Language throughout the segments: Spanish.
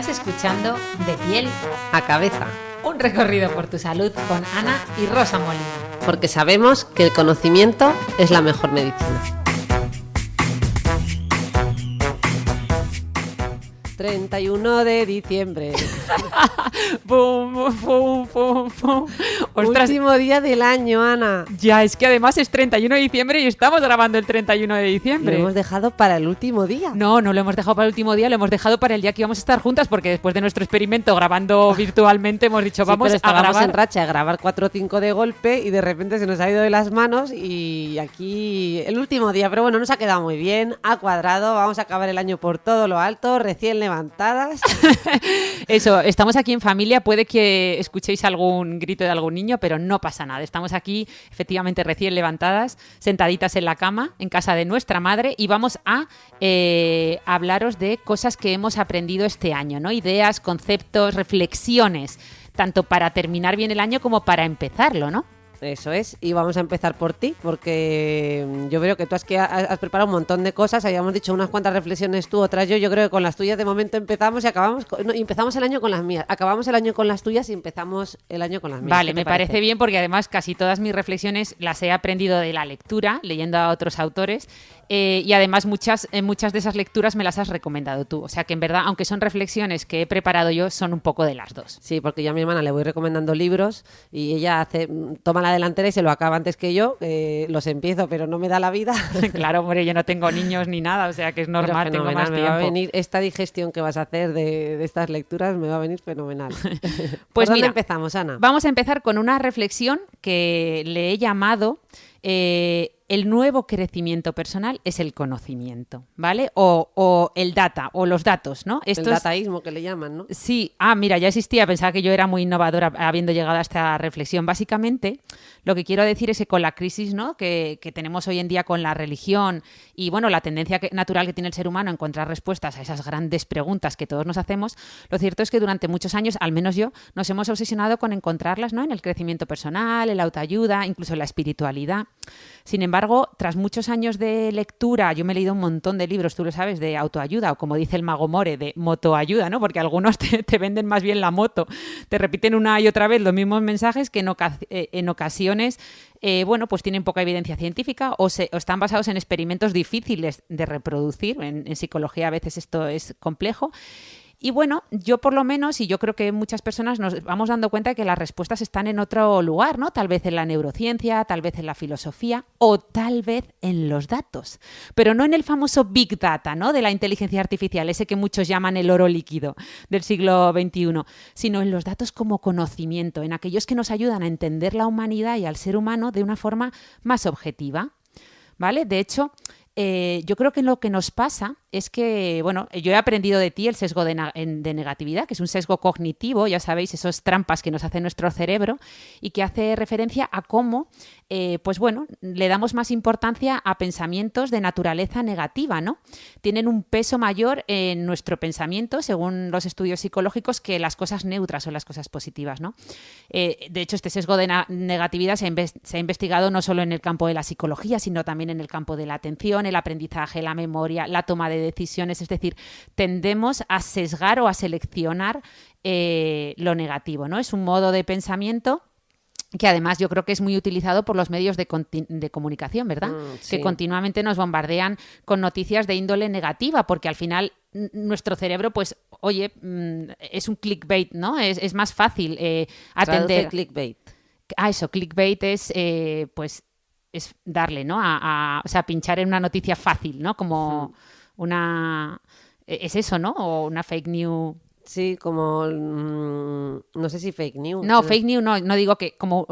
Estás escuchando De piel a cabeza. Un recorrido por tu salud con Ana y Rosa Molina. Porque sabemos que el conocimiento es la mejor medicina. 31 de diciembre. ¡Bum, bum, bum, bum! ¡Ostras! Último día del año, Ana. Ya, es que además es 31 de diciembre y estamos grabando el 31 de diciembre. Lo hemos dejado para el último día. No lo hemos dejado para el último día, lo hemos dejado para el día que íbamos a estar juntas, porque después de nuestro experimento grabando virtualmente hemos dicho, vamos a grabar. En racha a grabar 4 o 5 de golpe y de repente se nos ha ido de las manos y aquí el último día. Pero bueno, nos ha quedado muy bien, ha cuadrado, vamos a acabar el año por todo lo alto, recién levantadas. Eso, estamos aquí en familia, puede que escuchéis algún grito de algún niño, pero no pasa nada. Estamos aquí efectivamente recién levantadas, sentaditas en la cama, en casa de nuestra madre, y vamos a hablaros de cosas que hemos aprendido este año, ¿no? Ideas, conceptos, reflexiones, tanto para terminar bien el año como para empezarlo, ¿no? Eso es, y vamos a empezar por ti, porque yo veo que tú has preparado un montón de cosas, habíamos dicho unas cuantas reflexiones tú, otras yo creo que con las tuyas de momento empezamos y acabamos, empezamos el año con las mías, acabamos el año con las tuyas y empezamos el año con las mías. Vale, me parece bien porque además casi todas mis reflexiones las he aprendido de la lectura, leyendo a otros autores, y además muchas de esas lecturas me las has recomendado tú, o sea que en verdad, aunque son reflexiones que he preparado yo, son un poco de las dos. Sí, porque yo a mi hermana le voy recomendando libros y ella toma la delantera y se lo acaba antes que yo, los empiezo pero no me da la vida. Claro, hombre, yo no tengo niños ni nada, o sea que es normal, tengo más tiempo. Me va a venir esta digestión que vas a hacer de estas lecturas, me va a venir fenomenal. Pues ¿Por mira, dónde empezamos, Ana? Vamos a empezar con una reflexión que le he llamado el nuevo crecimiento personal es el conocimiento, ¿vale? O el data, o los datos, ¿no? El dataísmo que le llaman, ¿no? Sí, mira, ya existía, pensaba que yo era muy innovadora habiendo llegado a esta reflexión. Básicamente, lo que quiero decir es que con la crisis, ¿no?, que tenemos hoy en día con la religión y, bueno, la tendencia natural que tiene el ser humano a encontrar respuestas a esas grandes preguntas que todos nos hacemos, lo cierto es que durante muchos años, al menos yo, nos hemos obsesionado con encontrarlas, ¿no?, en el crecimiento personal, en la autoayuda, incluso en la espiritualidad. Sin embargo, tras muchos años de lectura, yo me he leído un montón de libros, tú lo sabes, de autoayuda, o como dice el mago More, de motoayuda, ¿no? Porque algunos te venden más bien la moto, te repiten una y otra vez los mismos mensajes que en ocasiones, bueno, pues tienen poca evidencia científica o están basados en experimentos difíciles de reproducir. En psicología a veces esto es complejo. Y bueno, yo por lo menos, y yo creo que muchas personas nos vamos dando cuenta de que las respuestas están en otro lugar, ¿no? Tal vez en la neurociencia, tal vez en la filosofía o tal vez en los datos. Pero no en el famoso Big Data, ¿no?, de la inteligencia artificial, ese que muchos llaman el oro líquido del siglo XXI, sino en los datos como conocimiento, en aquellos que nos ayudan a entender la humanidad y al ser humano de una forma más objetiva, ¿vale? De hecho, yo creo que lo que nos pasa es que, bueno, yo he aprendido de ti el sesgo de negatividad, que es un sesgo cognitivo, ya sabéis, esas trampas que nos hace nuestro cerebro y que hace referencia a cómo, pues bueno, le damos más importancia a pensamientos de naturaleza negativa, ¿no? Tienen un peso mayor en nuestro pensamiento, según los estudios psicológicos, que las cosas neutras o las cosas positivas, ¿no? De hecho, este sesgo de negatividad se ha investigado no solo en el campo de la psicología, sino también en el campo de la atención, el aprendizaje, la memoria, la toma de decisiones, es decir, tendemos a sesgar o a seleccionar lo negativo, ¿no? Es un modo de pensamiento que además yo creo que es muy utilizado por los medios de comunicación, ¿verdad? Sí. Que continuamente nos bombardean con noticias de índole negativa, porque al final nuestro cerebro, pues, oye, es un clickbait, ¿no? Es más fácil atender. Traduce clickbait. Eso, clickbait es, pues, es darle, ¿no? O sea, pinchar en una noticia fácil, ¿no? Como es eso, ¿no? O una fake news. Sí, como no sé si fake news. No, fake news no digo que como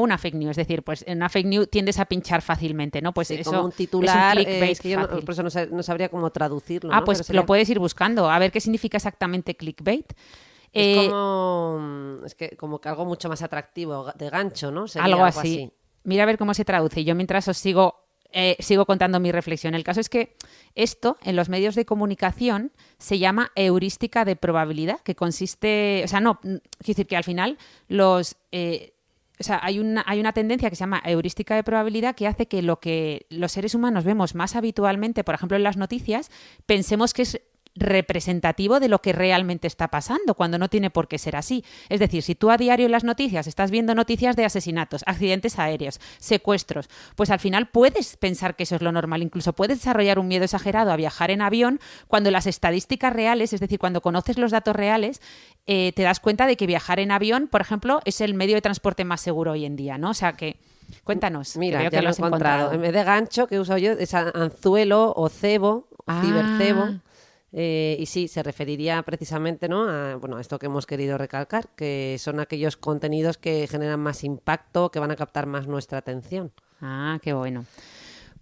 una fake news, es decir, pues en una fake news tiendes a pinchar fácilmente, ¿no? Pues sí, eso como un titular, es un clickbait que yo por eso no sabría cómo traducirlo, ¿no? Pues sería... lo puedes ir buscando, a ver qué significa exactamente clickbait. Es como que algo mucho más atractivo, de gancho, ¿no? Sería algo así. Mira a ver cómo se traduce. Yo mientras os sigo contando mi reflexión. El caso es que esto en los medios de comunicación se llama heurística de probabilidad, que consiste, o sea, no, quiero decir que al final o sea, hay una tendencia que se llama heurística de probabilidad que hace que lo que los seres humanos vemos más habitualmente, por ejemplo en las noticias, pensemos que es representativo de lo que realmente está pasando, cuando no tiene por qué ser así. Es decir, si tú a diario en las noticias estás viendo noticias de asesinatos, accidentes aéreos, secuestros, pues al final puedes pensar que eso es lo normal. Incluso puedes desarrollar un miedo exagerado a viajar en avión cuando las estadísticas reales, es decir, cuando conoces los datos reales, te das cuenta de que viajar en avión, por ejemplo, es el medio de transporte más seguro hoy en día, ¿no? O sea que, cuéntanos. Mira, que veo ya que lo he encontrado. En vez de gancho que uso yo, es anzuelo o cebo, cibercebo. Y sí, se referiría precisamente, ¿no?, a esto que hemos querido recalcar, que son aquellos contenidos que generan más impacto, que van a captar más nuestra atención. Ah, qué bueno.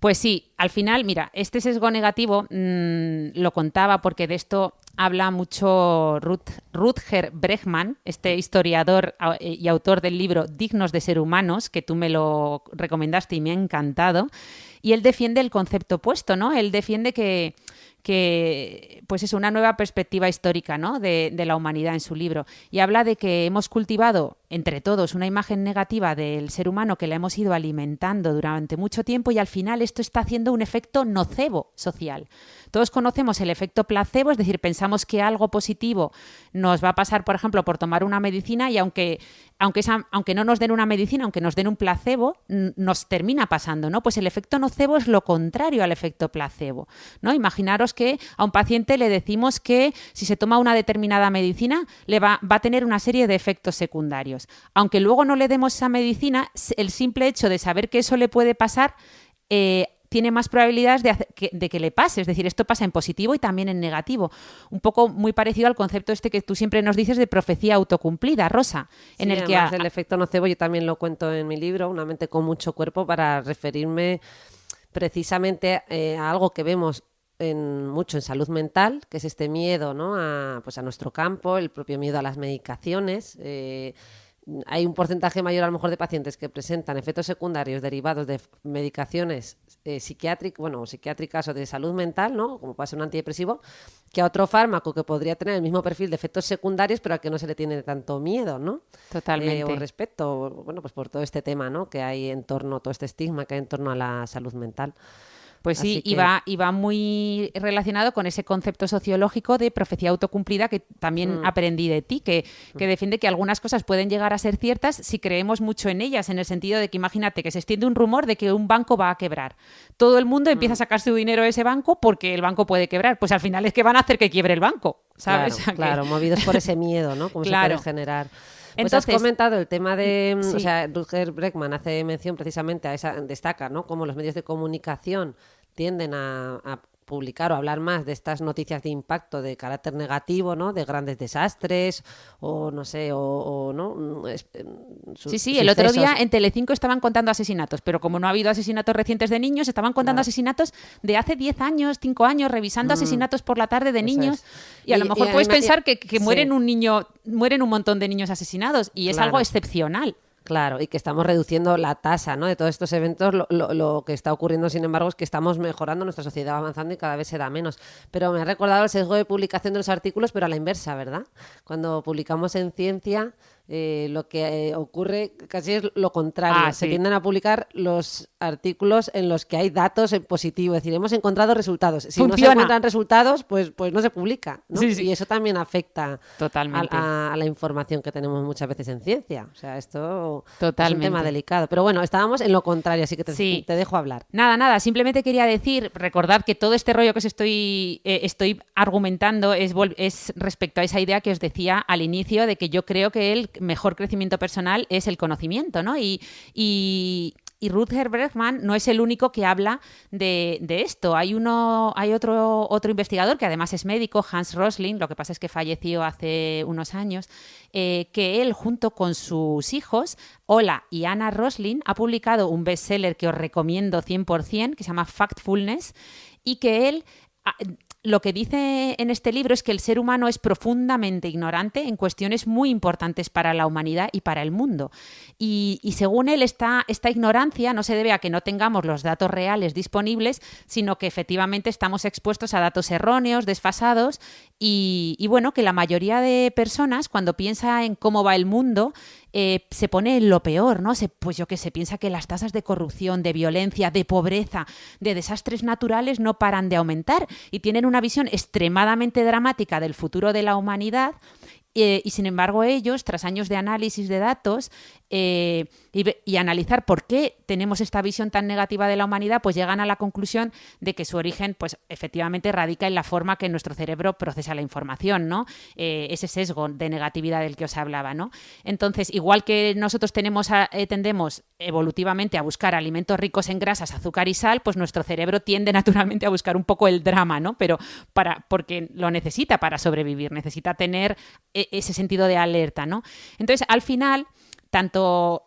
Pues sí, al final, mira, este sesgo negativo lo contaba porque de esto habla mucho Rutger Bregman, este historiador y autor del libro Dignos de ser humanos, que tú me lo recomendaste y me ha encantado. Y él defiende el concepto opuesto, ¿no? Él defiende que pues es una nueva perspectiva histórica, ¿no?, de la humanidad en su libro. Y habla de que hemos cultivado entre todos una imagen negativa del ser humano que la hemos ido alimentando durante mucho tiempo y al final esto está haciendo un efecto nocebo social. Todos conocemos el efecto placebo, es decir, pensamos que algo positivo nos va a pasar, por ejemplo, por tomar una medicina y aunque no nos den una medicina, aunque nos den un placebo, nos termina pasando, ¿no? Pues el efecto nocebo es lo contrario al efecto placebo, ¿no? Imaginaros que a un paciente le decimos que si se toma una determinada medicina le va a tener una serie de efectos secundarios. Aunque luego no le demos esa medicina, el simple hecho de saber que eso le puede pasar tiene más probabilidades de que le pase. Es decir, esto pasa en positivo y también en negativo. Un poco muy parecido al concepto este que tú siempre nos dices de profecía autocumplida, Rosa. Sí, el efecto nocebo yo también lo cuento en mi libro, Una mente con mucho cuerpo, para referirme precisamente a algo que vemos mucho en salud mental, que es este miedo, ¿no?, a nuestro campo, el propio miedo a las medicaciones. Hay un porcentaje mayor a lo mejor de pacientes que presentan efectos secundarios derivados de medicaciones psiquiátricas o de salud mental, ¿no?, como puede ser un antidepresivo, que a otro fármaco que podría tener el mismo perfil de efectos secundarios, pero al que no se le tiene tanto miedo, ¿no? Totalmente. O respeto, pues por todo este tema, ¿no?, que hay en torno, todo este estigma que hay en torno a la salud mental. Pues sí, y va muy relacionado con ese concepto sociológico de profecía autocumplida que también aprendí de ti, que defiende que algunas cosas pueden llegar a ser ciertas si creemos mucho en ellas, en el sentido de que imagínate que se extiende un rumor de que un banco va a quebrar. Todo el mundo empieza a sacar su dinero de ese banco porque el banco puede quebrar. Pues al final es que van a hacer que quiebre el banco, ¿sabes? Claro, movidos por ese miedo, ¿no? Como claro. se puede generar. Pues Entonces, has comentado el tema de... sí. O sea, Rutger Bregman hace mención precisamente a esa... Destaca, ¿no?, cómo los medios de comunicación tienden a publicar o hablar más de estas noticias de impacto de carácter negativo, ¿no?, de grandes desastres o no sé, o ¿no? Sí, el otro día en Telecinco estaban contando asesinatos, pero como no ha habido asesinatos recientes de niños, estaban contando asesinatos de hace 10 años, 5 años, revisando asesinatos por la tarde de niños. Y a lo mejor puedes pensar que mueren un montón de niños asesinados y es algo excepcional. Claro, y que estamos reduciendo la tasa, ¿no?, de todos estos eventos. Lo que está ocurriendo, sin embargo, es que estamos mejorando, nuestra sociedad va avanzando y cada vez se da menos. Pero me ha recordado el sesgo de publicación de los artículos, pero a la inversa, ¿verdad? Cuando publicamos en ciencia, lo que ocurre casi es lo contrario. Se tienden a publicar los artículos en los que hay datos en positivo. Es decir, hemos encontrado resultados. Si no se encuentran resultados, pues no se publica, ¿no? Sí. Y eso también afecta totalmente a la información que tenemos muchas veces en ciencia. O sea, esto totalmente es un tema delicado. Pero bueno, estábamos en lo contrario, así que te dejo hablar. Nada. Simplemente quería recordar que todo este rollo que os estoy argumentando es respecto a esa idea que os decía al inicio de que yo creo que el mejor crecimiento personal es el conocimiento, ¿no? Y Rutger Bregman no es el único que habla de esto. Hay otro investigador que además es médico, Hans Rosling, lo que pasa es que falleció hace unos años, que él junto con sus hijos, Ola y Anna Rosling, ha publicado un bestseller que os recomiendo 100%, que se llama Factfulness, y que él... Lo que dice en este libro es que el ser humano es profundamente ignorante en cuestiones muy importantes para la humanidad y para el mundo. Y según él, esta ignorancia no se debe a que no tengamos los datos reales disponibles, sino que efectivamente estamos expuestos a datos erróneos, desfasados y bueno, que la mayoría de personas cuando piensa en cómo va el mundo, se pone en lo peor, ¿no? Pues yo que sé, piensa que las tasas de corrupción, de violencia, de pobreza, de desastres naturales no paran de aumentar y tienen una visión extremadamente dramática del futuro de la humanidad. Y sin embargo ellos, tras años de análisis de datos y analizar por qué tenemos esta visión tan negativa de la humanidad, pues llegan a la conclusión de que su origen pues efectivamente radica en la forma que nuestro cerebro procesa la información, ¿no? Ese sesgo de negatividad del que os hablaba, ¿no? Entonces, igual que nosotros tendemos evolutivamente a buscar alimentos ricos en grasas, azúcar y sal, pues nuestro cerebro tiende naturalmente a buscar un poco el drama, ¿no? Pero porque lo necesita para sobrevivir, necesita tener ese sentido de alerta, ¿no? Entonces, al final, tanto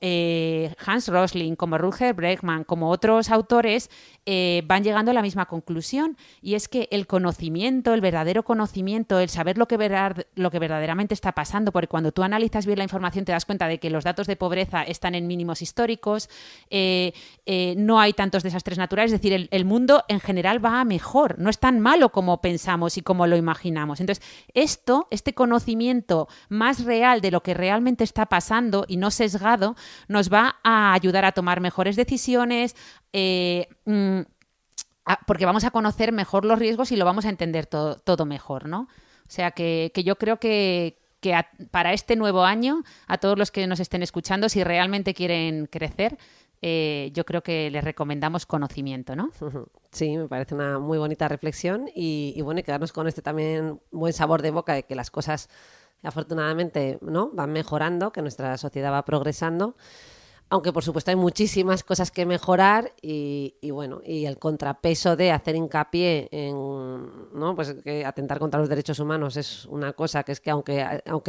Hans Rosling como Rutger Bregman como otros autores van llegando a la misma conclusión, y es que el conocimiento, el verdadero conocimiento, el saber lo que verdaderamente está pasando, porque cuando tú analizas bien la información te das cuenta de que los datos de pobreza están en mínimos históricos, no hay tantos desastres naturales, es decir, el mundo en general va a mejor, no es tan malo como pensamos y como lo imaginamos. Entonces, este conocimiento más real de lo que realmente está pasando y no sesgado, nos va a ayudar a tomar mejores decisiones, porque vamos a conocer mejor los riesgos y lo vamos a entender todo mejor, ¿no? O sea que yo creo que para este nuevo año, a todos los que nos estén escuchando, si realmente quieren crecer, yo creo que les recomendamos conocimiento, ¿no? Sí, me parece una muy bonita reflexión y bueno, y quedarnos con este también buen sabor de boca de que las cosas afortunadamente, ¿no?, van mejorando, que nuestra sociedad va progresando. Aunque, por supuesto, hay muchísimas cosas que mejorar y bueno, y el contrapeso de hacer hincapié en, ¿no?, pues que atentar contra los derechos humanos es una cosa que es que aunque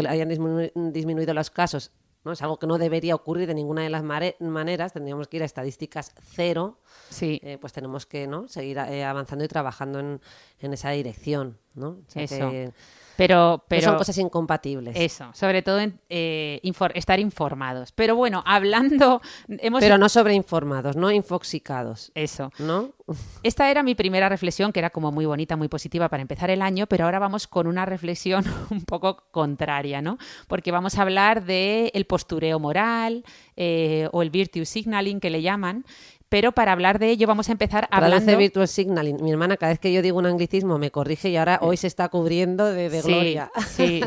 hayan disminuido los casos, ¿no?, es algo que no debería ocurrir de ninguna de las maneras, tendríamos que ir a estadísticas cero. Sí. Pues tenemos que, ¿no?, seguir avanzando y trabajando en esa dirección, ¿no? O sea, eso. que Pero son cosas incompatibles. Eso, sobre todo estar informados. Pero bueno, hablando... Pero no sobreinformados, no infoxicados. Eso. ¿No? Esta era mi primera reflexión, que era como muy bonita, muy positiva para empezar el año, pero ahora vamos con una reflexión un poco contraria, ¿no? Porque vamos a hablar del postureo moral o el virtue signaling, que le llaman. Pero para hablar de ello vamos a empezar hablando... Traduce virtual signaling. Mi hermana, cada vez que yo digo un anglicismo, me corrige y ahora hoy se está cubriendo de sí, gloria. Sí,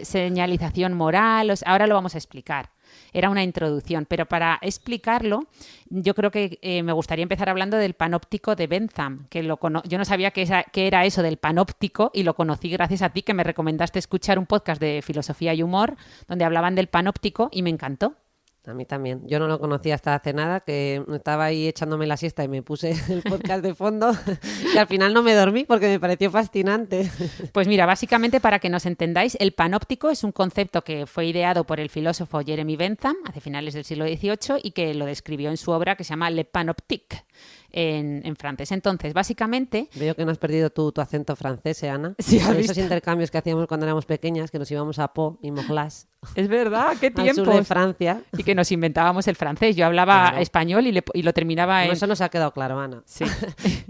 señalización moral, ahora lo vamos a explicar. Era una introducción, pero para explicarlo, yo creo que me gustaría empezar hablando del panóptico de Bentham, que yo no sabía qué era eso del panóptico y lo conocí gracias a ti, que me recomendaste escuchar un podcast de filosofía y humor donde hablaban del panóptico y me encantó. A mí también. Yo no lo conocía hasta hace nada, que estaba ahí echándome la siesta y me puse el podcast de fondo y al final no me dormí porque me pareció fascinante. Pues mira, básicamente para que nos entendáis, el panóptico es un concepto que fue ideado por el filósofo Jeremy Bentham hace finales del siglo XVIII y que lo describió en su obra que se llama Le Panoptique en francés. Entonces, básicamente... Veo que no has perdido tu acento francés, Ana. Sí, esos intercambios que hacíamos cuando éramos pequeñas, que nos íbamos a Pau y Morlas. Es verdad, qué tiempos. Al sur de Francia. Y que nos inventábamos el francés. Yo hablaba español y lo terminaba en... Eso nos ha quedado claro, Ana. Sí.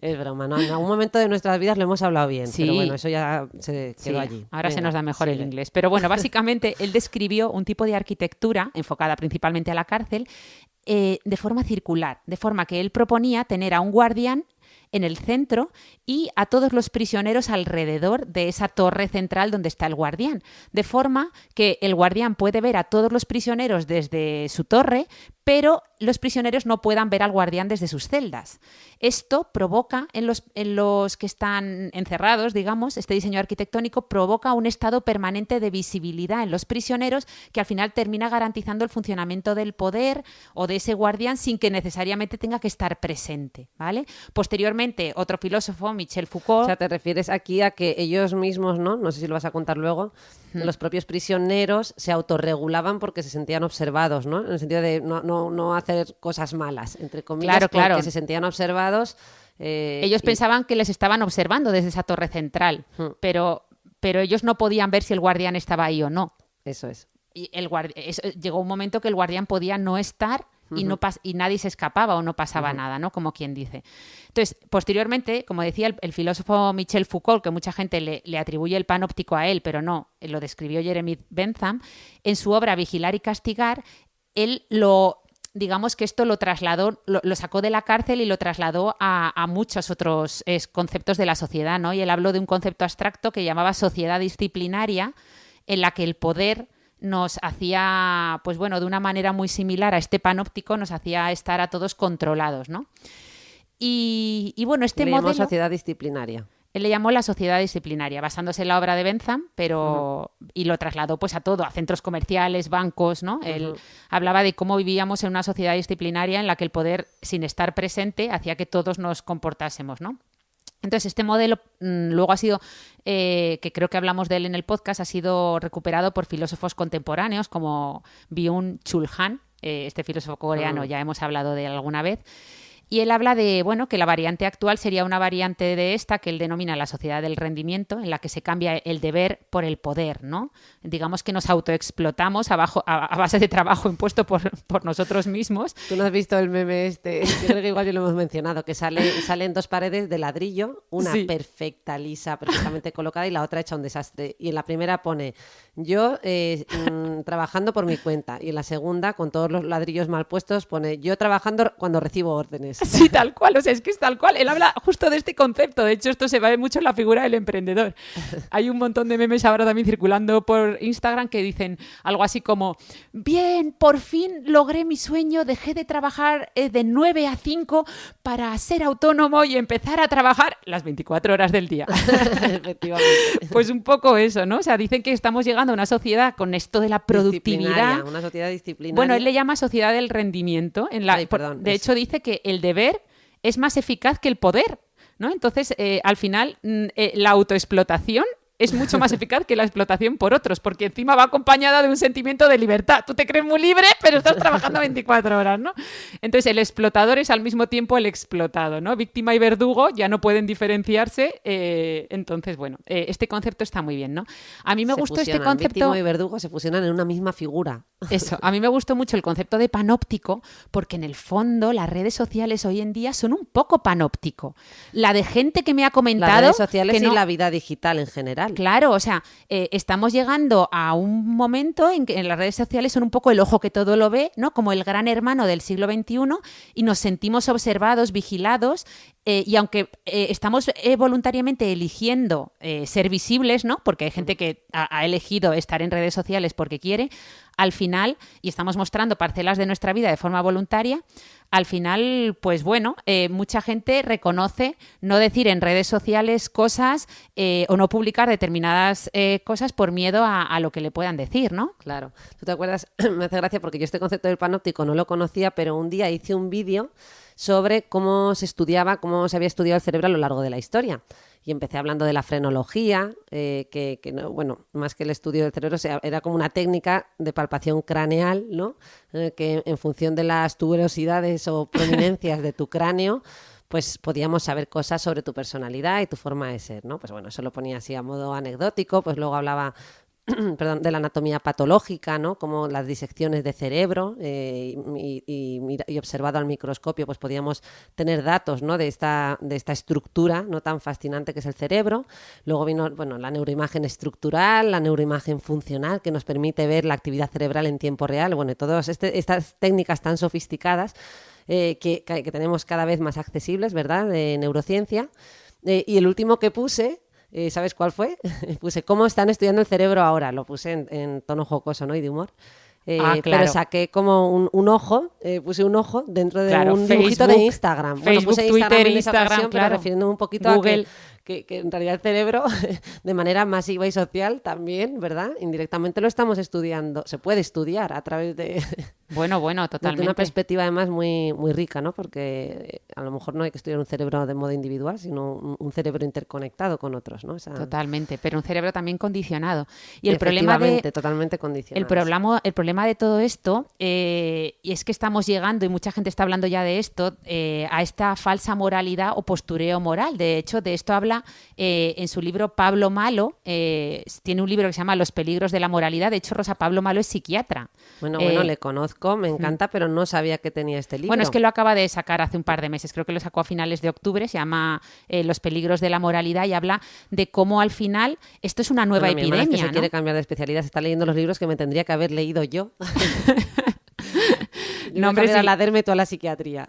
Es broma, ¿no? En algún momento de nuestras vidas lo hemos hablado bien, sí. Pero bueno, eso ya se quedó allí. Ahora se nos da mejor el inglés. Pero bueno, básicamente él describió un tipo de arquitectura enfocada principalmente a la cárcel de forma circular, de forma que él proponía tener a un guardián en el centro y a todos los prisioneros alrededor de esa torre central donde está el guardián, de forma que el guardián puede ver a todos los prisioneros desde su torre, pero los prisioneros no puedan ver al guardián desde sus celdas. Esto provoca en los que están encerrados, digamos, este diseño arquitectónico provoca un estado permanente de visibilidad en los prisioneros que al final termina garantizando el funcionamiento del poder o de ese guardián sin que necesariamente tenga que estar presente, ¿vale? Posteriormente, otro filósofo, Michel Foucault... O sea, te refieres aquí a que ellos mismos, no sé si lo vas a contar luego, los propios prisioneros se autorregulaban porque se sentían observados, ¿no? En el sentido de no hacer cosas malas, entre comillas, claro. porque se sentían observados. Ellos pensaban que les estaban observando desde esa torre central, pero ellos no podían ver si el guardián estaba ahí o no. Eso es. Y llegó un momento que el guardián podía no estar y, y nadie se escapaba o no pasaba nada, ¿no? Como quien dice. Entonces, posteriormente, como decía el filósofo Michel Foucault, que mucha gente le atribuye el panóptico a él, pero no, lo describió Jeremy Bentham, en su obra Vigilar y castigar, él digamos que esto lo trasladó, lo sacó de la cárcel y lo trasladó a muchos otros conceptos de la sociedad, ¿no? Y él habló de un concepto abstracto que llamaba sociedad disciplinaria, en la que el poder nos hacía, pues bueno, de una manera muy similar a este panóptico, nos hacía estar a todos controlados, ¿no? Y bueno, este modelo... sociedad disciplinaria. Él le llamó la sociedad disciplinaria, basándose en la obra de Bentham, pero y lo trasladó pues a todo, a centros comerciales, bancos, ¿no? Él hablaba de cómo vivíamos en una sociedad disciplinaria en la que el poder, sin estar presente, hacía que todos nos comportásemos, ¿no? Entonces, este modelo luego ha sido, que creo que hablamos de él en el podcast, ha sido recuperado por filósofos contemporáneos como Byung-Chul Han, este filósofo coreano, ya hemos hablado de él alguna vez. Y él habla de, bueno, que la variante actual sería una variante de esta que él denomina la sociedad del rendimiento, en la que se cambia el deber por el poder, ¿no? Digamos que nos autoexplotamos a base de trabajo impuesto por nosotros mismos. ¿Tú no has visto el meme este? Yo creo que igual ya lo hemos mencionado, que salen dos paredes de ladrillo, una perfecta, lisa, perfectamente colocada y la otra hecha un desastre. Y en la primera pone, yo trabajando por mi cuenta. Y en la segunda, con todos los ladrillos mal puestos, pone, yo trabajando cuando recibo órdenes. Sí, tal cual, o sea, es que es tal cual. Él habla justo de este concepto. De hecho, esto se ve mucho en la figura del emprendedor. Hay un montón de memes ahora también circulando por Instagram que dicen algo así como, bien, por fin logré mi sueño, dejé de trabajar de 9 a 5 para ser autónomo y empezar a trabajar las 24 horas del día. Efectivamente. Pues un poco eso, ¿no? O sea, dicen que estamos llegando a una sociedad con esto de la productividad. Una sociedad disciplinaria. Bueno, él le llama sociedad del rendimiento. De hecho, dice que el deber es más eficaz que el poder, ¿no? Entonces, al final, la autoexplotación es mucho más eficaz que la explotación por otros, porque encima va acompañada de un sentimiento de libertad. Tú te crees muy libre, pero estás trabajando 24 horas, ¿no? Entonces, el explotador es al mismo tiempo el explotado, ¿no? Víctima y verdugo ya no pueden diferenciarse. Entonces, bueno, este concepto está muy bien, ¿no? A mí me gustó este concepto... Víctima y verdugo se fusionan en una misma figura. Eso, a mí me gustó mucho el concepto de panóptico, porque en el fondo las redes sociales hoy en día son un poco panóptico. La de gente que me ha comentado... Las redes sociales que no... y la vida digital en general. Claro, o sea, estamos llegando a un momento en que en las redes sociales son un poco el ojo que todo lo ve, ¿no? Como el gran hermano del siglo XXI, y nos sentimos observados, vigilados, y aunque estamos voluntariamente eligiendo ser visibles, ¿no? Porque hay gente que ha elegido estar en redes sociales porque quiere, al final, y estamos mostrando parcelas de nuestra vida de forma voluntaria, al final, pues bueno, mucha gente reconoce no decir en redes sociales cosas o no publicar determinadas cosas por miedo a lo que le puedan decir, ¿no? Claro. ¿Tú te acuerdas? Me hace gracia porque yo este concepto del panóptico no lo conocía, pero un día hice un vídeo sobre cómo se había estudiado el cerebro a lo largo de la historia. Y empecé hablando de la frenología, que no, bueno, más que el estudio del cerebro, era como una técnica de palpación craneal, ¿no? Que en función de las tuberosidades o prominencias de tu cráneo, pues podíamos saber cosas sobre tu personalidad y tu forma de ser, ¿no? Pues bueno, eso lo ponía así a modo anecdótico, pues luego hablaba perdón, de la anatomía patológica, ¿no? Como las disecciones de cerebro y observado al microscopio, pues podíamos tener datos, ¿no? de esta estructura no tan fascinante que es el cerebro. Luego vino, bueno, la neuroimagen estructural, la neuroimagen funcional, que nos permite ver la actividad cerebral en tiempo real. Bueno, todas estas técnicas tan sofisticadas que tenemos cada vez más accesibles, ¿verdad?, de neurociencia. Y el último que puse, ¿sabes cuál fue? Puse ¿cómo están estudiando el cerebro ahora? Lo puse en tono jocoso, ¿no? Y de humor. Claro. Pero saqué como un ojo, puse un ojo dentro de un dibujito Facebook, de Instagram. Facebook, puse Twitter, en esa Instagram, ocasión, claro. pero refiriéndome un poquito Google. a que en realidad el cerebro, de manera masiva y social también, ¿verdad? Indirectamente lo estamos estudiando. Se puede estudiar a través de... Bueno, totalmente. De una perspectiva además muy, muy rica, ¿no? Porque a lo mejor no hay que estudiar un cerebro de modo individual, sino un cerebro interconectado con otros, ¿no? Totalmente, pero un cerebro también condicionado. Y totalmente condicionado. El problema de todo esto, y es que estamos llegando, y mucha gente está hablando ya de esto, a esta falsa moralidad o postureo moral. De hecho, de esto habla habla en su libro Pablo Malo, tiene un libro que se llama Los peligros de la moralidad. De hecho, Rosa, Pablo Malo es psiquiatra. Bueno, le conozco, me encanta, pero no sabía que tenía este libro. Bueno, es que lo acaba de sacar hace un par de meses, creo que lo sacó a finales de octubre, se llama Los peligros de la moralidad y habla de cómo al final esto es una nueva epidemia. Mi hermana es que se quiere cambiar de especialidad, se está leyendo los libros que me tendría que haber leído yo. No, hombre, a la derme toda la psiquiatría.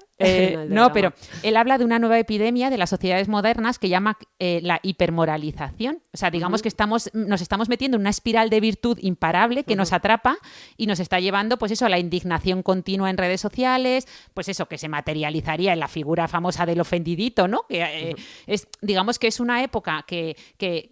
No, pero él habla de una nueva epidemia de las sociedades modernas que llama la hipermoralización. O sea, digamos que nos estamos metiendo en una espiral de virtud imparable que nos atrapa y nos está llevando, pues eso, a la indignación continua en redes sociales, pues eso, que se materializaría en la figura famosa del ofendidito, ¿no? Que digamos que es una época que,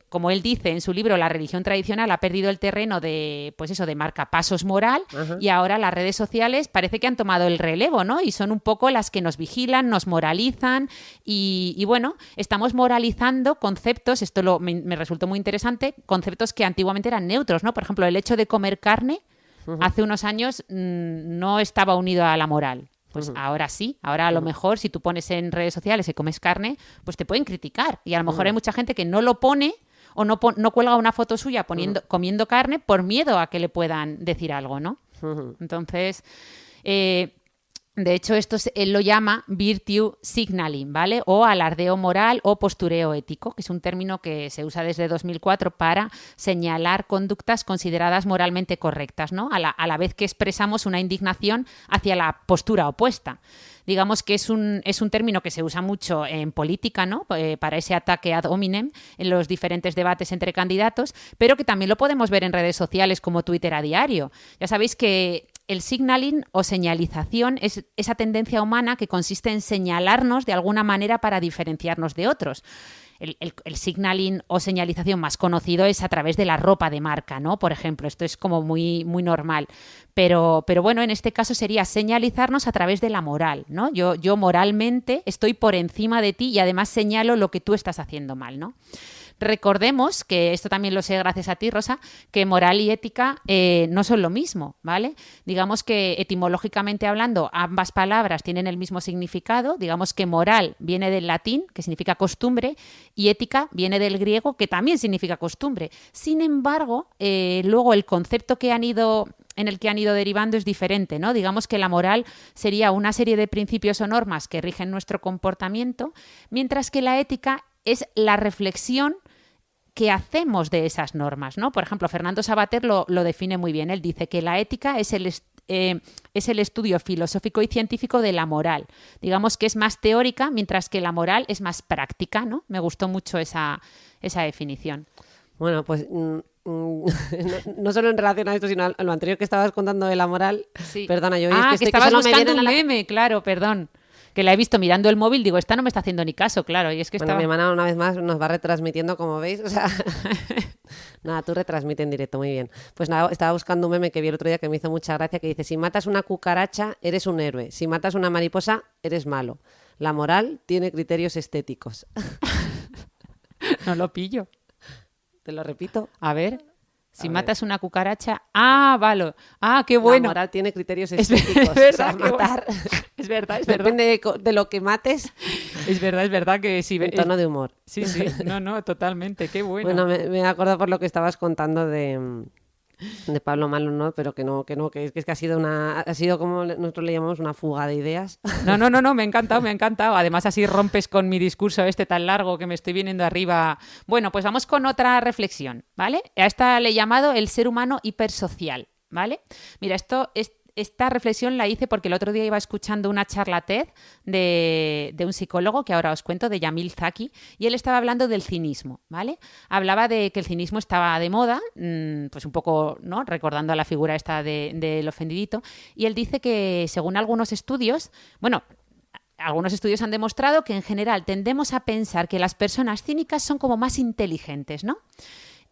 como él dice en su libro, la religión tradicional ha perdido el terreno de, pues eso, de marcapasos moral y ahora las redes sociales parece que han tomado el relevo, ¿no? Y son un poco las que nos vigilan, nos moralizan y bueno, estamos moralizando conceptos, esto me resultó muy interesante, conceptos que antiguamente eran neutros, ¿no? Por ejemplo, el hecho de comer carne hace unos años no estaba unido a la moral. Pues ahora sí, ahora a lo mejor si tú pones en redes sociales que comes carne, pues te pueden criticar y a lo mejor hay mucha gente que no lo pone o no cuelga una foto suya comiendo carne por miedo a que le puedan decir algo, ¿no? Entonces, de hecho, él lo llama virtue signaling, ¿vale? O alardeo moral o postureo ético, que es un término que se usa desde 2004 para señalar conductas consideradas moralmente correctas, ¿no? A la vez que expresamos una indignación hacia la postura opuesta. Digamos que es un término que se usa mucho en política, ¿no? Para ese ataque ad hominem en los diferentes debates entre candidatos, pero que también lo podemos ver en redes sociales como Twitter a diario. Ya sabéis que el signaling o señalización es esa tendencia humana que consiste en señalarnos de alguna manera para diferenciarnos de otros. El signaling o señalización más conocido es a través de la ropa de marca, ¿no? Por ejemplo, esto es como muy, muy normal. Pero bueno, en este caso sería señalizarnos a través de la moral, ¿no? Yo moralmente estoy por encima de ti y además señalo lo que tú estás haciendo mal, ¿no? Recordemos, que esto también lo sé gracias a ti, Rosa, que moral y ética no son lo mismo, ¿vale? Digamos que etimológicamente hablando, ambas palabras tienen el mismo significado. Digamos que moral viene del latín, que significa costumbre, y ética viene del griego, que también significa costumbre. Sin embargo, luego el concepto en el que han ido derivando es diferente, ¿no? Digamos que la moral sería una serie de principios o normas que rigen nuestro comportamiento, mientras que la ética es la reflexión que hacemos de esas normas, ¿no? Por ejemplo, Fernando Savater lo define muy bien. Él dice que la ética es el estudio filosófico y científico de la moral. Digamos que es más teórica, mientras que la moral es más práctica, ¿no? Me gustó mucho esa definición. Bueno, pues no solo en relación a esto, sino a lo anterior que estabas contando de la moral. Sí. Perdona, yo es que estabas buscando un meme, claro, perdón. Que la he visto mirando el móvil, digo, esta no me está haciendo ni caso, claro. Y es que mi hermana una vez más nos va retransmitiendo, como veis. O sea, nada, tú retransmite en directo, muy bien. Pues nada, estaba buscando un meme que vi el otro día que me hizo mucha gracia, que dice: si matas una cucaracha, eres un héroe. Si matas una mariposa, eres malo. La moral tiene criterios estéticos. No lo pillo. Te lo repito. A ver. Si matas una cucaracha... ¡Ah, vale! ¡Ah, qué bueno! La moral tiene criterios estéticos. Es verdad, o sea, matar... Bueno. Es verdad. Depende de lo que mates. Es verdad que sí. En tono de humor. Sí, no, totalmente. Qué bueno. Bueno, me acuerdo por lo que estabas contando de Pablo Malo, ¿no? Pero que es que ha sido como nosotros le llamamos una fuga de ideas. No, me ha encantado. Además así rompes con mi discurso tan largo que me estoy viniendo arriba. Bueno, pues vamos con otra reflexión, ¿vale? A esta le he llamado el ser humano hipersocial, ¿vale? Mira, esta reflexión la hice porque el otro día iba escuchando una charla TED de un psicólogo, que ahora os cuento, de Yamil Zaki, y él estaba hablando del cinismo, ¿vale? Hablaba de que el cinismo estaba de moda, pues un poco, ¿no?, recordando a la figura esta del ofendidito, y él dice que según algunos estudios, algunos estudios han demostrado que en general tendemos a pensar que las personas cínicas son como más inteligentes, ¿no?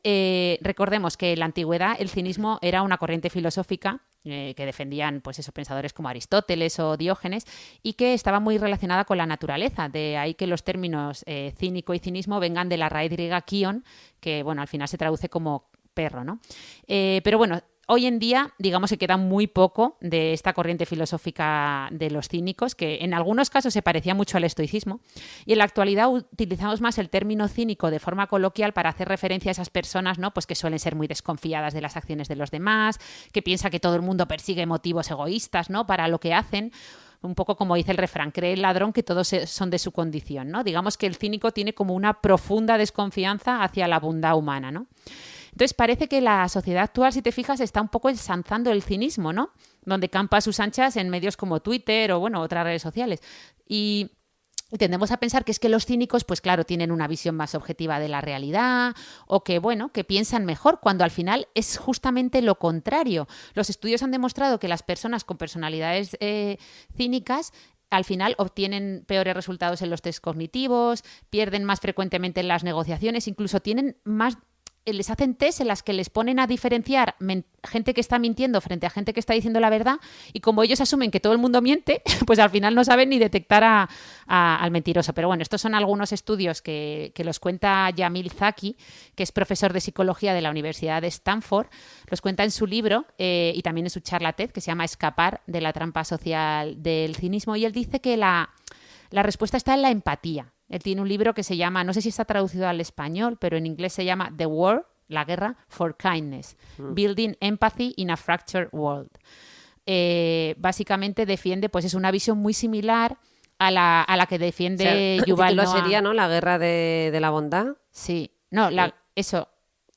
Recordemos que en la antigüedad el cinismo era una corriente filosófica que defendían, pues eso, pensadores como Aristóteles o Diógenes, y que estaba muy relacionada con la naturaleza. De ahí que los términos cínico y cinismo vengan de la raíz griega kion, que bueno, al final se traduce como perro, ¿no? Pero bueno, hoy en día, digamos que queda muy poco de esta corriente filosófica de los cínicos, que en algunos casos se parecía mucho al estoicismo, y en la actualidad utilizamos más el término cínico de forma coloquial para hacer referencia a esas personas, ¿no? Pues que suelen ser muy desconfiadas de las acciones de los demás, que piensa que todo el mundo persigue motivos egoístas, ¿no? Para lo que hacen. Un poco como dice el refrán, cree el ladrón que todos son de su condición, ¿no? Digamos que el cínico tiene como una profunda desconfianza hacia la bondad humana, ¿no? Entonces parece que la sociedad actual, si te fijas, está un poco ensalzando el cinismo, ¿no? Donde campa a sus anchas en medios como Twitter o, bueno, otras redes sociales. Y tendemos a pensar que es que los cínicos, pues claro, tienen una visión más objetiva de la realidad o que, bueno, que piensan mejor, cuando al final es justamente lo contrario. Los estudios han demostrado que las personas con personalidades cínicas al final obtienen peores resultados en los test cognitivos, pierden más frecuentemente en las negociaciones, incluso tienen más... Les hacen test en las que les ponen a diferenciar gente que está mintiendo frente a gente que está diciendo la verdad, y como ellos asumen que todo el mundo miente, pues al final no saben ni detectar al mentiroso. Pero bueno, estos son algunos estudios que los cuenta Jamil Zaki, que es profesor de psicología de la Universidad de Stanford. Los cuenta en su libro y también en su charla TED, que se llama Escapar de la trampa social del cinismo, y él dice que la respuesta está en la empatía. Él tiene un libro que se llama, no sé si está traducido al español, pero en inglés se llama The War, la guerra, for kindness, Building Empathy in a Fractured World. Básicamente defiende, pues es una visión muy similar a la que defiende Yuval Noah. El título sería, ¿no? La guerra de la bondad. Sí, no, eso.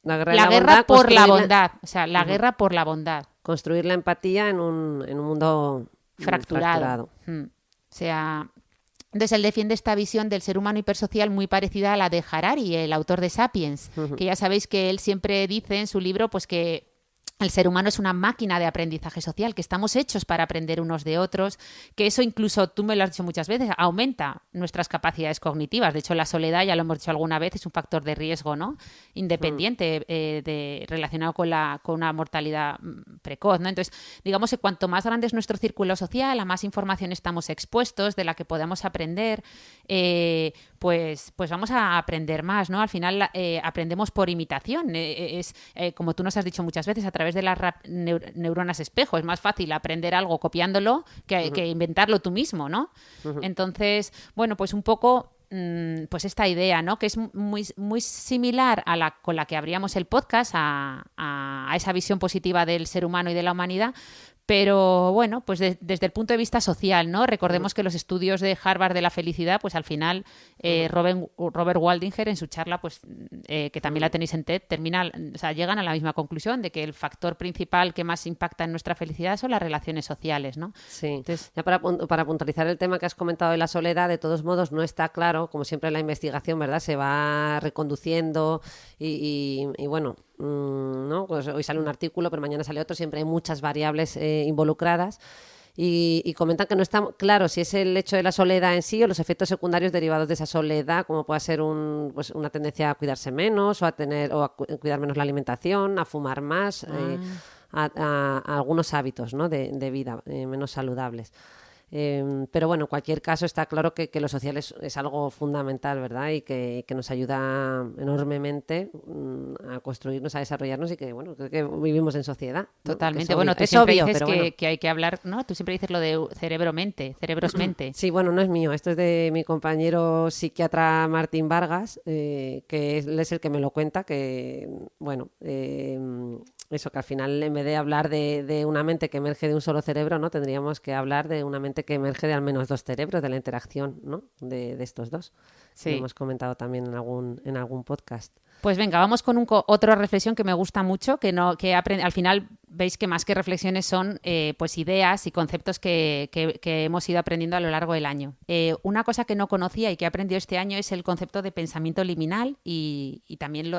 La guerra, la guerra bondad, por la bondad, o sea, la guerra por la bondad. Construir la empatía en un mundo fracturado. O sea... Entonces, él defiende esta visión del ser humano hipersocial muy parecida a la de Harari, el autor de Sapiens, que ya sabéis que él siempre dice en su libro pues que el ser humano es una máquina de aprendizaje social, que estamos hechos para aprender unos de otros, que eso incluso, tú me lo has dicho muchas veces, aumenta nuestras capacidades cognitivas. De hecho, la soledad, ya lo hemos dicho alguna vez, es un factor de riesgo, ¿no? Independiente, relacionado con una mortalidad precoz, ¿no? Entonces, digamos que cuanto más grande es nuestro círculo social, a más información estamos expuestos, de la que podemos aprender, pues vamos a aprender más, ¿no? Al final aprendemos por imitación. Como tú nos has dicho muchas veces, a través de las neuronas espejo. Es más fácil aprender algo copiándolo que inventarlo tú mismo, ¿no? Entonces, bueno, pues un poco pues esta idea, ¿no? Que es muy, muy similar con la que abríamos el podcast, a esa visión positiva del ser humano y de la humanidad. Pero bueno, pues desde el punto de vista social, ¿no? Recordemos que los estudios de Harvard de la felicidad, pues al final Robert Waldinger en su charla, pues que también la tenéis en TED, llegan a la misma conclusión de que el factor principal que más impacta en nuestra felicidad son las relaciones sociales, ¿no? Sí. Entonces, ya para puntualizar el tema que has comentado de la soledad, de todos modos no está claro, como siempre en la investigación, ¿verdad? Se va reconduciendo y bueno... ¿no? Pues hoy sale un artículo, pero mañana sale otro, siempre hay muchas variables involucradas y comentan que no está claro si es el hecho de la soledad en sí o los efectos secundarios derivados de esa soledad, como puede ser una tendencia a cuidarse menos o a cuidar menos la alimentación, a fumar más, a algunos hábitos, ¿no? de vida menos saludables. Pero bueno, en cualquier caso está claro que lo social es algo fundamental, ¿verdad? Y que nos ayuda enormemente a construirnos, a desarrollarnos y que, bueno, creo que vivimos en sociedad, ¿no? Totalmente. Bueno, tú siempre dices que hay que hablar, ¿no? Tú siempre dices lo de cerebro-mente, cerebros-mente. Sí, bueno, no es mío. Esto es de mi compañero psiquiatra Martín Vargas, que él es el que me lo cuenta, que, bueno... eso, que al final en vez de hablar de una mente que emerge de un solo cerebro, ¿no? Tendríamos que hablar de una mente que emerge de al menos dos cerebros, de la interacción, ¿no? de estos dos. Sí. Lo hemos comentado también en algún podcast. Pues venga, vamos con otra reflexión que me gusta mucho, al final veis que más que reflexiones son pues ideas y conceptos que hemos ido aprendiendo a lo largo del año. Una cosa que no conocía y que he aprendido este año es el concepto de pensamiento liminal y también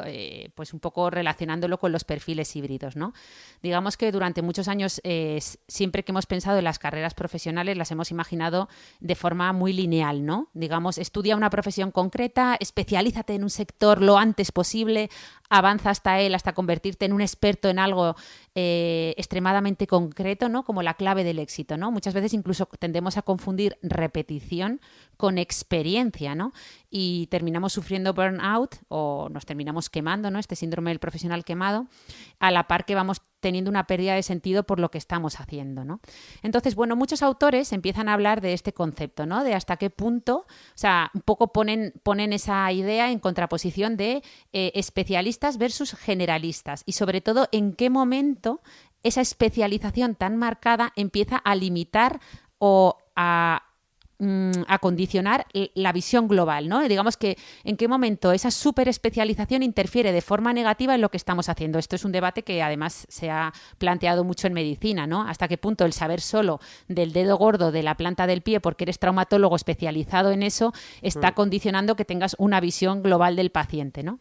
pues un poco relacionándolo con los perfiles híbridos, ¿no? Digamos que durante muchos años siempre que hemos pensado en las carreras profesionales las hemos imaginado de forma muy lineal, ¿no? Digamos, estudia una profesión concreta, especialízate en un sector lo antes posible, avanza hasta él, hasta convertirte en un experto en algo extremadamente concreto, ¿no? Como la clave del éxito, ¿no? Muchas veces incluso tendemos a confundir repetición con experiencia, ¿no? Y terminamos sufriendo burnout o nos terminamos quemando, ¿no? Este síndrome del profesional quemado, a la par que vamos teniendo una pérdida de sentido por lo que estamos haciendo, ¿no? Entonces, bueno, muchos autores empiezan a hablar de este concepto, ¿no? De hasta qué punto, o sea, un poco ponen esa idea en contraposición de especialistas versus generalistas y sobre todo en qué momento esa especialización tan marcada empieza a limitar o a condicionar la visión global, ¿no? Digamos que en qué momento esa superespecialización interfiere de forma negativa en lo que estamos haciendo. Esto es un debate que además se ha planteado mucho en medicina, ¿no? Hasta qué punto el saber solo del dedo gordo de la planta del pie porque eres traumatólogo especializado en eso está condicionando que tengas una visión global del paciente, ¿no?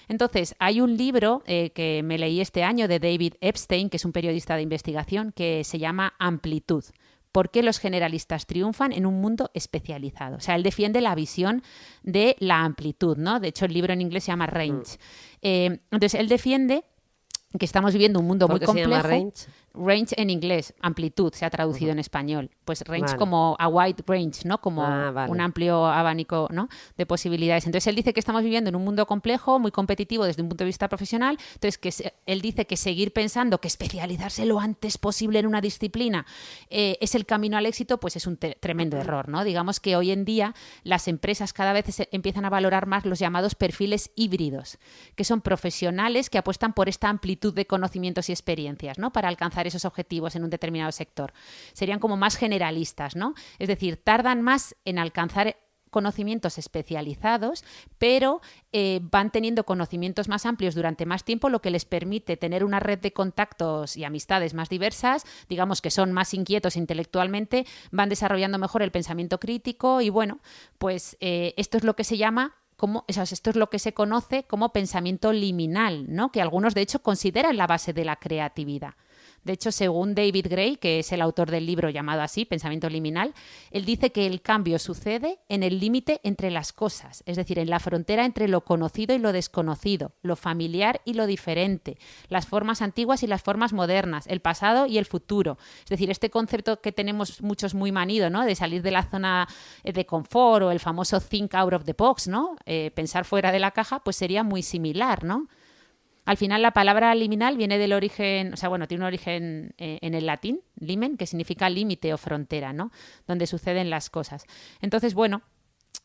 Entonces, hay un libro que me leí este año de David Epstein, que es un periodista de investigación, que se llama Amplitud. ¿Por qué los generalistas triunfan en un mundo especializado? O sea, él defiende la visión de la amplitud, ¿no? De hecho, el libro en inglés se llama Range. Entonces, él defiende que estamos viviendo un mundo muy complejo. ¿Por qué se llama Range? Range en inglés, amplitud, se ha traducido en español. Pues range como a wide range, ¿no? Como un amplio abanico, ¿no? De posibilidades. Entonces, él dice que estamos viviendo en un mundo complejo, muy competitivo desde un punto de vista profesional. Entonces, él dice que seguir pensando que especializarse lo antes posible en una disciplina es el camino al éxito, pues es un tremendo error, ¿no? Digamos que hoy en día las empresas cada vez empiezan a valorar más los llamados perfiles híbridos, que son profesionales que apuestan por esta amplitud de conocimientos y experiencias, ¿no? Para alcanzar esos objetivos en un determinado sector. Serían como más generalistas, ¿no? Es decir, tardan más en alcanzar conocimientos especializados, pero van teniendo conocimientos más amplios durante más tiempo, lo que les permite tener una red de contactos y amistades más diversas, digamos que son más inquietos intelectualmente, van desarrollando mejor el pensamiento crítico y bueno, pues esto es lo que se llama esto es lo que se conoce como pensamiento liminal, ¿no? Que algunos de hecho consideran la base de la creatividad. De hecho, según David Gray, que es el autor del libro llamado así, Pensamiento Liminal, él dice que el cambio sucede en el límite entre las cosas, es decir, en la frontera entre lo conocido y lo desconocido, lo familiar y lo diferente, las formas antiguas y las formas modernas, el pasado y el futuro. Es decir, este concepto que tenemos muchos muy manido, ¿no? De salir de la zona de confort o el famoso think out of the box, ¿no? Pensar fuera de la caja, pues sería muy similar, ¿no? Al final la palabra liminal viene del origen, o sea, bueno, tiene un origen en el latín, limen, que significa límite o frontera, ¿no? Donde suceden las cosas. Entonces, bueno,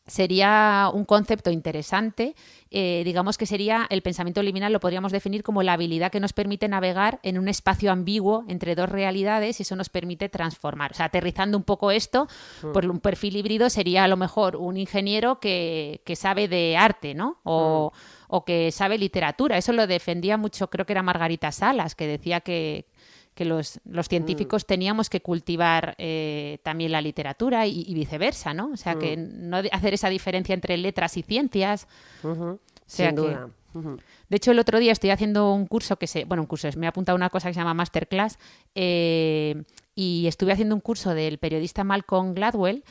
sería un concepto interesante, digamos que sería el pensamiento liminal, lo podríamos definir como la habilidad que nos permite navegar en un espacio ambiguo entre dos realidades y eso nos permite transformar. O sea, aterrizando un poco esto, pues un perfil híbrido sería a lo mejor un ingeniero que sabe de arte, ¿no? O que sabe literatura. Eso lo defendía mucho, creo que era Margarita Salas, que decía que los científicos teníamos que cultivar también la literatura y viceversa, ¿no? O sea, que no hacer esa diferencia entre letras y ciencias. Sin duda. De hecho, el otro día estoy haciendo un curso me he apuntado a una cosa que se llama Masterclass y estuve haciendo un curso del periodista Malcolm Gladwell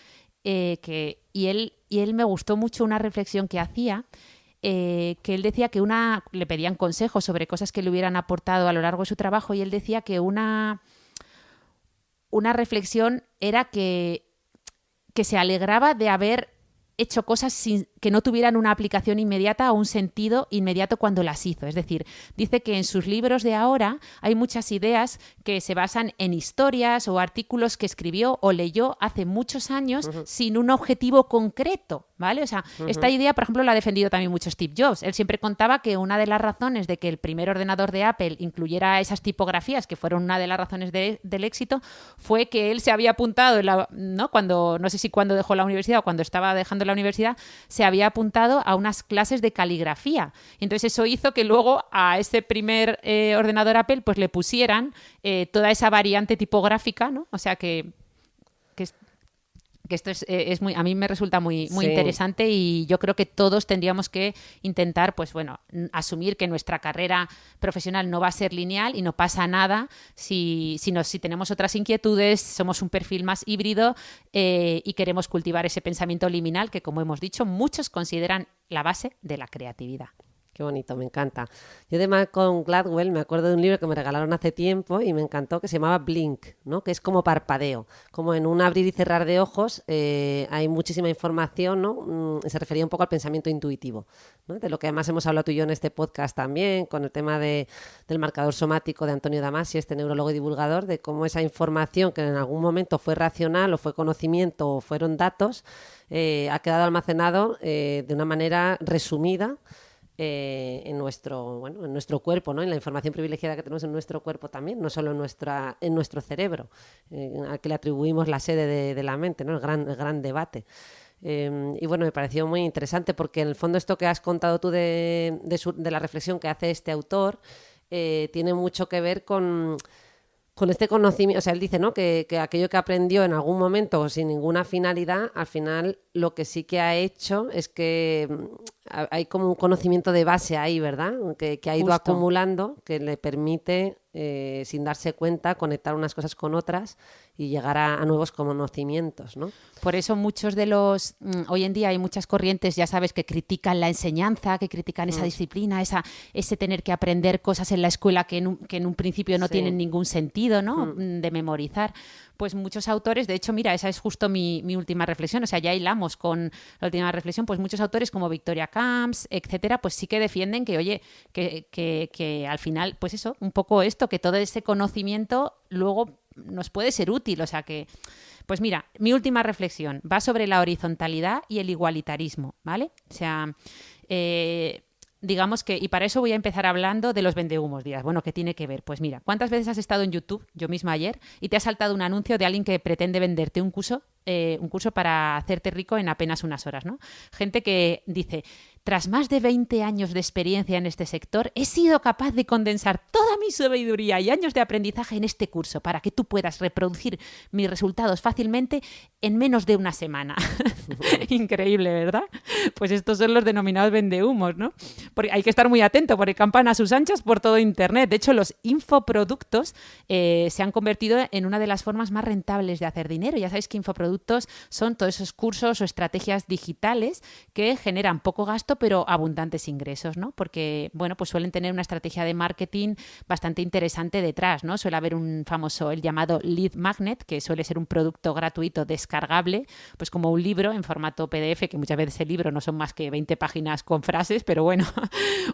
y él me gustó mucho una reflexión que hacía, que él decía que le pedían consejos sobre cosas que le hubieran aportado a lo largo de su trabajo y él decía que una reflexión era que se alegraba de haber hecho cosas que no tuvieran una aplicación inmediata o un sentido inmediato cuando las hizo. Es decir, dice que en sus libros de ahora hay muchas ideas que se basan en historias o artículos que escribió o leyó hace muchos años sin un objetivo concreto, ¿vale? O sea, esta idea, por ejemplo, la ha defendido también mucho Steve Jobs. Él siempre contaba que una de las razones de que el primer ordenador de Apple incluyera esas tipografías, que fueron una de las razones del éxito, fue que él se había apuntado, no sé si cuando dejó la universidad o cuando estaba dejando la universidad, se había apuntado a unas clases de caligrafía. Entonces eso hizo que luego a ese primer ordenador Apple pues le pusieran toda esa variante tipográfica, ¿no? O sea que esto es muy, a mí me resulta muy interesante y yo creo que todos tendríamos que intentar, pues bueno, asumir que nuestra carrera profesional no va a ser lineal y no pasa nada si tenemos otras inquietudes, somos un perfil más híbrido y queremos cultivar ese pensamiento liminal que, como hemos dicho, muchos consideran la base de la creatividad. Qué bonito, me encanta. Yo de Malcolm Gladwell me acuerdo de un libro que me regalaron hace tiempo y me encantó, que se llamaba Blink, ¿no? Que es como parpadeo, como en un abrir y cerrar de ojos hay muchísima información, ¿no? Se refería un poco al pensamiento intuitivo, ¿no? De lo que además hemos hablado tú y yo en este podcast también, con el tema del marcador somático de Antonio Damasio, este neurólogo y divulgador, de cómo esa información que en algún momento fue racional o fue conocimiento o fueron datos, ha quedado almacenado de una manera resumida en nuestro cuerpo, ¿no? En la información privilegiada que tenemos en nuestro cuerpo también, no solo en nuestro cerebro, al que le atribuimos la sede de la mente, ¿no? El gran debate. Y bueno, me pareció muy interesante porque en el fondo esto que has contado tú de la reflexión que hace este autor tiene mucho que ver con este conocimiento. O sea, él dice, ¿no? que aquello que aprendió en algún momento sin ninguna finalidad, al final lo que sí que ha hecho es que hay como un conocimiento de base ahí, ¿verdad? Que ha ido Justo. acumulando, que le permite, sin darse cuenta, conectar unas cosas con otras y llegar a nuevos conocimientos, ¿no? Por eso muchos de los... hoy en día hay muchas corrientes, ya sabes, que critican la enseñanza, que critican esa disciplina, ese tener que aprender cosas en la escuela que en un principio no tienen ningún sentido, ¿no? De memorizar. Pues muchos autores, de hecho, mira, esa es justo mi última reflexión, o sea, ya hilamos con la última reflexión, pues muchos autores como Victoria Camps, etcétera, pues sí que defienden que, oye, que al final, pues eso, un poco esto, que todo ese conocimiento luego nos puede ser útil, o sea que... Pues mira, mi última reflexión va sobre la horizontalidad y el igualitarismo, ¿vale? O sea, digamos que, y para eso voy a empezar hablando de los vendehumos. Dirás, bueno, ¿qué tiene que ver? Pues mira, ¿cuántas veces has estado en YouTube, yo misma ayer, y te ha saltado un anuncio de alguien que pretende venderte un curso para hacerte rico en apenas unas horas, ¿no? Gente que dice, tras más de 20 años de experiencia en este sector, he sido capaz de condensar toda mi sabiduría y años de aprendizaje en este curso para que tú puedas reproducir mis resultados fácilmente en menos de una semana. Increíble, ¿verdad? Pues estos son los denominados vendehumos, ¿no? Porque hay que estar muy atento porque campan a sus anchas por todo Internet. De hecho, los infoproductos se han convertido en una de las formas más rentables de hacer dinero. Ya sabéis que infoproductos son todos esos cursos o estrategias digitales que generan poco gasto pero abundantes ingresos, ¿no? Porque, bueno, pues suelen tener una estrategia de marketing bastante interesante detrás, ¿no? Suele haber un famoso, el llamado lead magnet, que suele ser un producto gratuito descargable, pues como un libro en formato PDF, que muchas veces el libro no son más que 20 páginas con frases, pero bueno,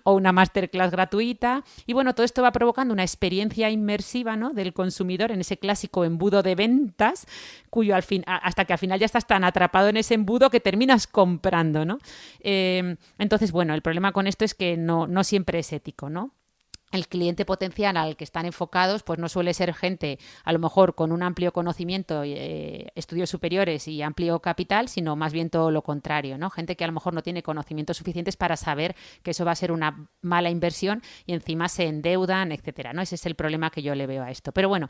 o una masterclass gratuita. Y bueno, todo esto va provocando una experiencia inmersiva, ¿no? Del consumidor en ese clásico embudo de ventas, cuyo hasta que al final ya estás tan atrapado en ese embudo que terminas comprando, ¿no? Entonces, bueno, el problema con esto es que no siempre es ético, ¿no? El cliente potencial al que están enfocados pues no suele ser gente a lo mejor con un amplio conocimiento, estudios superiores y amplio capital, sino más bien todo lo contrario, ¿no? Gente que a lo mejor no tiene conocimientos suficientes para saber que eso va a ser una mala inversión y encima se endeudan, etcétera, ¿no? Ese es el problema que yo le veo a esto. Pero bueno,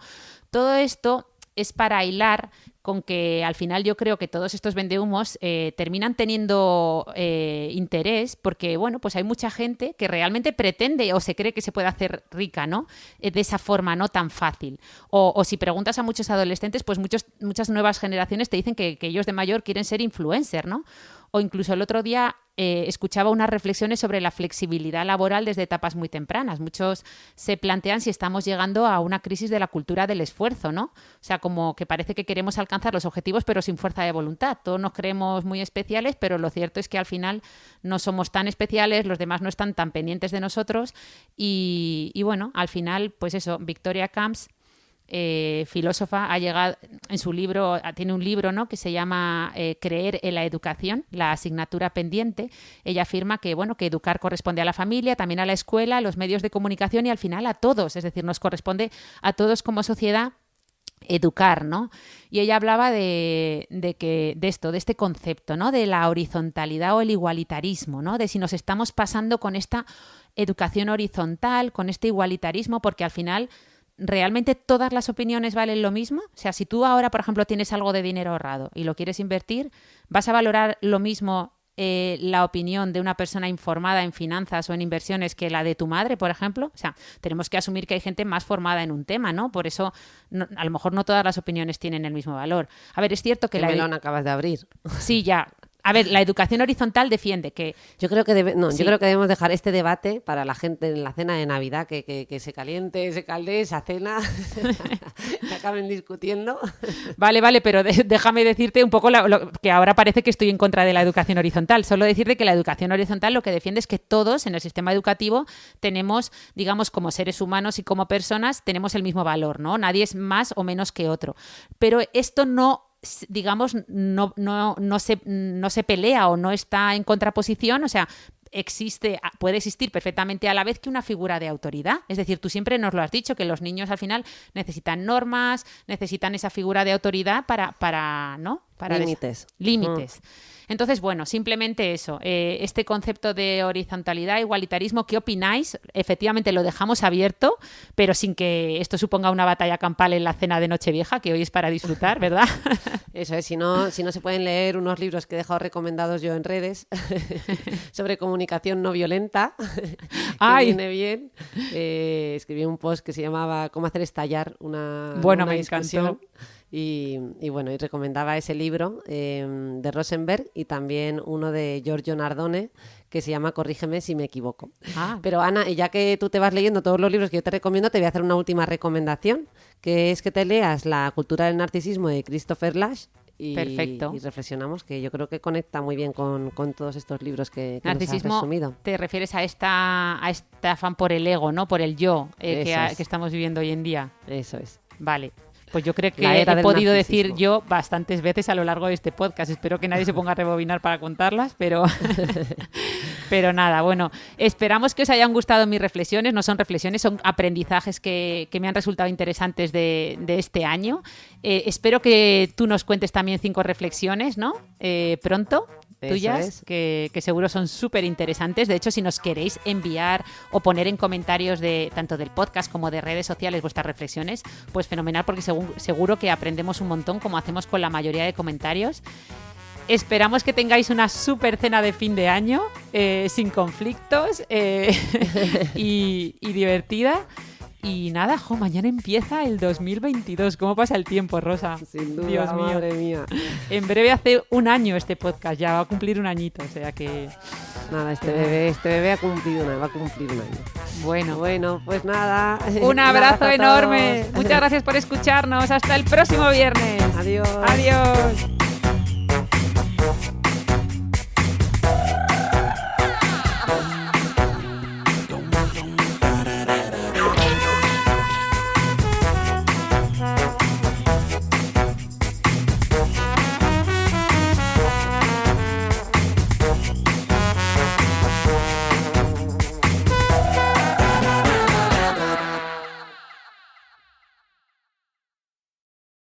todo esto es para hilar con que al final yo creo que todos estos vendehumos terminan teniendo interés porque, bueno, pues hay mucha gente que realmente pretende o se cree que se puede hacer rica, ¿no? De esa forma no tan fácil. O si preguntas a muchos adolescentes, pues muchas nuevas generaciones te dicen que ellos de mayor quieren ser influencer, ¿no? O incluso el otro día escuchaba unas reflexiones sobre la flexibilidad laboral desde etapas muy tempranas. Muchos se plantean si estamos llegando a una crisis de la cultura del esfuerzo, ¿no? O sea, como que parece que queremos alcanzar los objetivos pero sin fuerza de voluntad. Todos nos creemos muy especiales, pero lo cierto es que al final no somos tan especiales, los demás no están tan pendientes de nosotros y bueno, al final, pues eso, Victoria Camps, filósofa, ha llegado en su libro, tiene un libro, ¿no? Que se llama Creer en la educación, la asignatura pendiente. Ella afirma que, bueno, que educar corresponde a la familia, también a la escuela, a los medios de comunicación y al final a todos, es decir, nos corresponde a todos como sociedad educar, ¿no? Y ella hablaba de este concepto, ¿no? De la horizontalidad o el igualitarismo, ¿no? De si nos estamos pasando con esta educación horizontal, con este igualitarismo, porque al final ¿realmente todas las opiniones valen lo mismo? O sea, si tú ahora, por ejemplo, tienes algo de dinero ahorrado y lo quieres invertir, ¿vas a valorar lo mismo la opinión de una persona informada en finanzas o en inversiones que la de tu madre, por ejemplo? O sea, tenemos que asumir que hay gente más formada en un tema, ¿no? Por eso, a lo mejor no todas las opiniones tienen el mismo valor. A ver, es cierto que ¿Qué melón acabas de abrir? Sí, ya. A ver, la educación horizontal defiende que... Yo creo que debemos dejar este debate para la gente en la cena de Navidad, que se caliente, se caldee esa cena, que acaben discutiendo. Vale, pero déjame decirte un poco que ahora parece que estoy en contra de la educación horizontal. Solo decirte que la educación horizontal lo que defiende es que todos en el sistema educativo tenemos, digamos, como seres humanos y como personas, tenemos el mismo valor, ¿no? Nadie es más o menos que otro. Pero esto no, digamos, no se pelea o no está en contraposición, o sea, puede existir perfectamente a la vez que una figura de autoridad. Es decir, tú siempre nos lo has dicho, que los niños al final necesitan normas, necesitan esa figura de autoridad para límites. Límites. Entonces, bueno, simplemente eso. Este concepto de horizontalidad, igualitarismo, ¿qué opináis? Efectivamente lo dejamos abierto, pero sin que esto suponga una batalla campal en la cena de Nochevieja, que hoy es para disfrutar, ¿verdad? Eso es, si no se pueden leer unos libros que he dejado recomendados yo en redes sobre comunicación no violenta, que viene bien. Escribí un post que se llamaba ¿Cómo hacer estallar una me discusión? encantó. Y bueno, y recomendaba ese libro de Rosenberg y también uno de Giorgio Nardone que se llama Corrígeme si me equivoco. Pero Ana, ya que tú te vas leyendo todos los libros que yo te recomiendo, te voy a hacer una última recomendación, que es que te leas La cultura del narcisismo de Christopher Lasch. Perfecto. Y reflexionamos, que yo creo que conecta muy bien con todos estos libros que narcisismo, nos has resumido. Te refieres a este afán por el ego, ¿no? Por el yo que estamos viviendo hoy en día. Eso es. Vale. Pues yo creo que he podido decir yo bastantes veces a lo largo de este podcast. Espero que nadie se ponga a rebobinar para contarlas, pero nada, bueno, esperamos que os hayan gustado mis reflexiones. No son reflexiones, son aprendizajes que me han resultado interesantes de este año. Espero que tú nos cuentes también 5 reflexiones, ¿no? Pronto. Tuyas, que seguro son súper interesantes. De hecho, si nos queréis enviar o poner en comentarios tanto del podcast como de redes sociales vuestras reflexiones, pues fenomenal, porque seguro que aprendemos un montón, como hacemos con la mayoría de comentarios. Esperamos que tengáis una súper cena de fin de año, sin conflictos y divertida. Y nada, mañana empieza el 2022. ¿Cómo pasa el tiempo, Rosa? Sin duda, Dios mío. Madre mía. En breve hace un año este podcast, ya va a cumplir un añito, o sea que... Nada, este bebé va a cumplir un año. Bueno, pues nada. Un abrazo enorme. Muchas gracias por escucharnos. Hasta el próximo viernes. Adiós. Adiós.